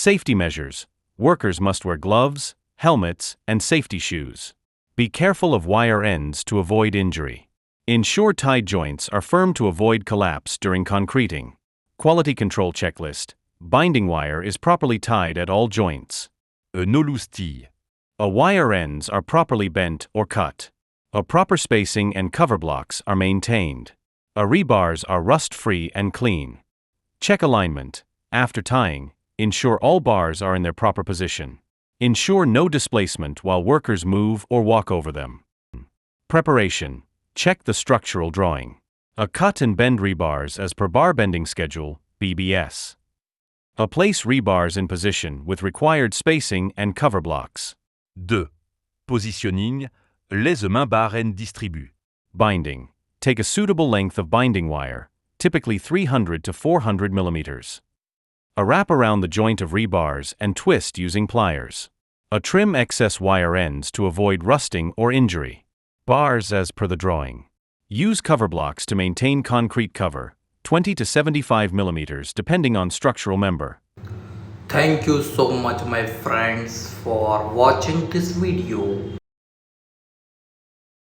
Safety measures. Workers must wear gloves, helmets, and safety shoes. Be careful of wire ends to avoid injury. Ensure tie joints are firm to avoid collapse during concreting. Quality control checklist. Binding wire is properly tied at all joints. No loose tie. Wire ends are properly bent or cut. Proper spacing and cover blocks are maintained. Rebars are rust-free and clean. Check alignment. After tying, ensure all bars are in their proper position. Ensure no displacement while workers move or walk over them. Preparation. Check the structural drawing. Cut and bend rebars as per bar bending schedule, BBS. Place rebars in position with required spacing and cover blocks. 2. Positioning. Les mains barren distribuent. Binding. Take a suitable length of binding wire, typically 300 to 400 millimeters. Wrap around the joint of rebars and twist using pliers. Trim excess wire ends to avoid rusting or injury. Bars as per the drawing. Use cover blocks to maintain concrete cover, 20 to 75 millimeters depending on structural member. Thank you so much my friends for watching this video.